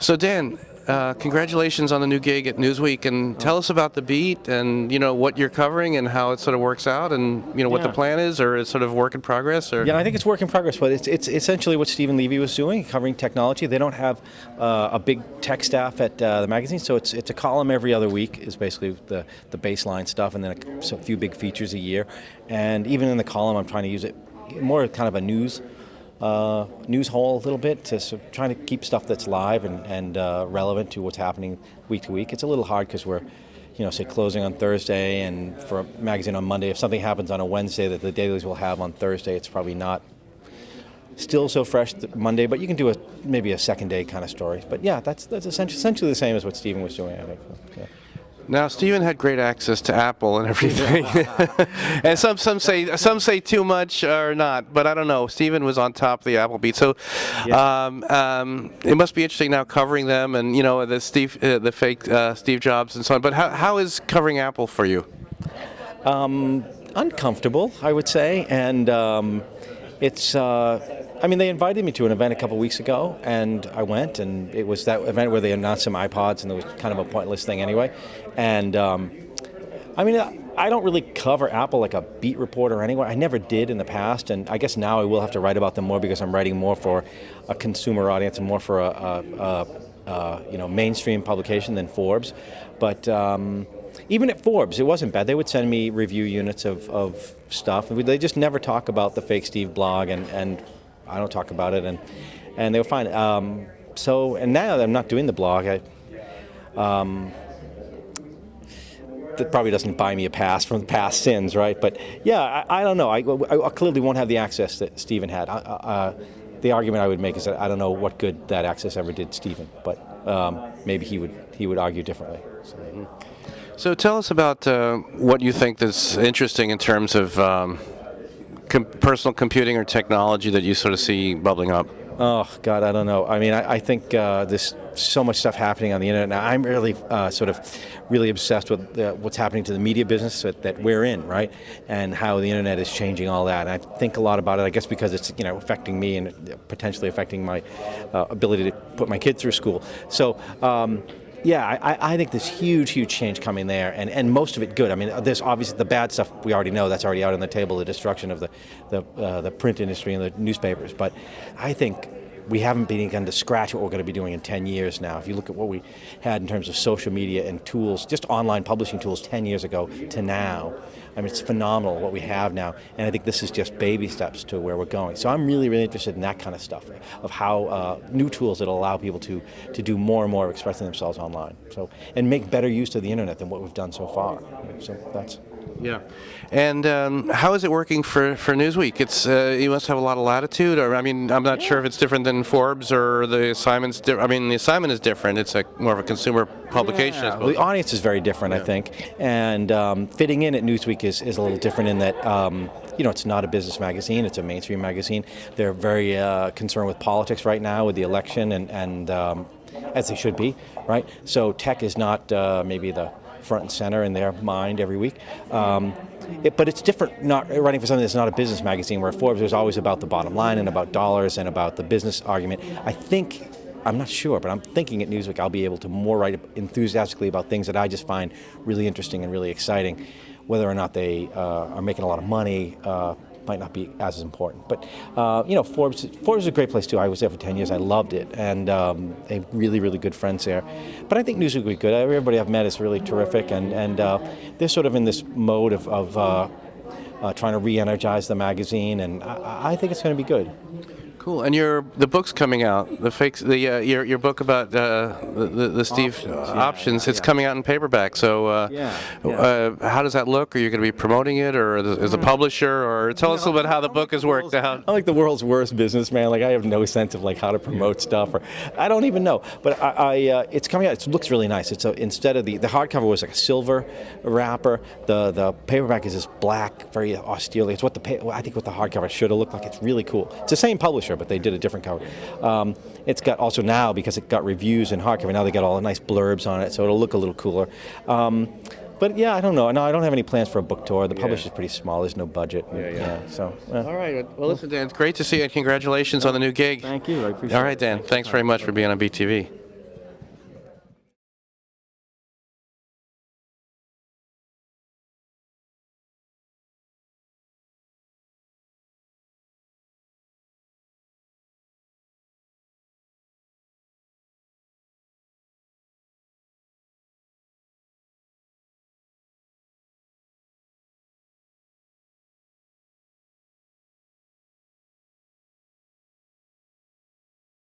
So Dan, congratulations on the new gig at Newsweek, and tell us about the beat and what you're covering and how it sort of works out, and what the plan is, or it's sort of work in progress. Or Yeah, I think it's work in progress, but it's essentially what Steven Levy was doing, covering technology. They don't have a big tech staff at the magazine, so it's a column every other week is basically the baseline stuff, and then a few big features a year. And even in the column, I'm trying to use it more kind of a news hole a little bit, to trying to keep stuff that's live and relevant to what's happening week to week. It's a little hard because we're, say closing on Thursday, and for a magazine on Monday, if something happens on a Wednesday that the dailies will have on Thursday, it's probably not still so fresh Monday, but you can do maybe a second day kind of story. But yeah, that's essentially the same as what Steven was doing, I think. Yeah. Now, Steven had great access to Apple and everything, and some say too much or not, but I don't know. Steven was on top of the Apple beat, so it must be interesting now covering them, and the fake Steve Jobs and so on. But how is covering Apple for you? Uncomfortable, I would say, and it's. They invited me to an event a couple weeks ago, and I went, and it was that event where they announced some iPods, and it was kind of a pointless thing anyway. And I don't really cover Apple like a beat reporter anyway. I never did in the past, and I guess now I will have to write about them more because I'm writing more for a consumer audience and more for a mainstream publication than Forbes. But even at Forbes, it wasn't bad. They would send me review units of stuff. They just never talk about the fake Steve blog, and I don't talk about it, and they were fine. And now that I'm not doing the blog, that probably doesn't buy me a pass from past sins, right? But yeah, I don't know. I clearly won't have the access that Steven had. The argument I would make is that I don't know what good that access ever did Steven, but maybe he would argue differently. So tell us about what you think that's interesting in terms of personal computing or technology that you sort of see bubbling up. Oh, God, I don't know. I think there's so much stuff happening on the internet now. I'm really really obsessed with what's happening to the media business that we're in, right? And how the internet is changing all that. And I think a lot about it, I guess, because it's affecting me and potentially affecting my ability to put my kid through school. So, I think there's huge change coming there, and most of it good. There's obviously the bad stuff we already know, that's already out on the table, the destruction of the print industry and the newspapers. But I think we haven't begun to scratch what we're going to be doing in 10 years now. If you look at what we had in terms of social media and tools, just online publishing tools 10 years ago to now, it's phenomenal what we have now, and I think this is just baby steps to where we're going. So I'm really interested in that kind of stuff, of how new tools that allow people to do more and more of expressing themselves online, and make better use of the internet than what we've done so far. So that's... Yeah, and how is it working for Newsweek? It's you must have a lot of latitude. Or I'm not sure if it's different than Forbes or the assignment's. The assignment is different. It's more of a consumer publication. Yeah. Well, the audience is very different, I think, and fitting in at Newsweek is a little different in that it's not a business magazine; it's a mainstream magazine. They're very concerned with politics right now, with the election, and as they should be, right? So tech is not maybe the front and center in their mind every week. But it's different not writing for something that's not a business magazine, where Forbes was always about the bottom line and about dollars and about the business argument. I'm not sure, but I'm thinking at Newsweek I'll be able to more write enthusiastically about things that I just find really interesting and really exciting. Whether or not they are making a lot of money might not be as important. But Forbes is a great place too. I was there for 10 years. I loved it, and they have really good friends there. But I think Newsweek will be good. Everybody I've met is really terrific, and they're sort of in this mode of trying to re-energize the magazine, and I think it's going to be good. Cool. And the book's coming out. Your book about the Steve options. It's coming out in paperback. So how does that look? Are you going to be promoting it, or as a publisher, or tell us a little bit how the book has worked out? I'm like the world's worst businessman. I have no sense of how to promote stuff, or I don't even know. But it's coming out. It looks really nice. It's instead of the hardcover was like a silver wrapper. The paperback is this black, very austere. It's what I think what the hardcover should have looked like. It's really cool. It's the same publisher, but they did a different cover. It's got also now, because it got reviews in hardcover, now they got all the nice blurbs on it, so it'll look a little cooler. But yeah, I don't know. No, I don't have any plans for a book tour. The publisher's pretty small. There's no budget. So. All right. Well, listen, Dan, it's great to see you, and congratulations on the new gig. Thank you. I appreciate it. All right, Dan. Thanks very much for being on BTV.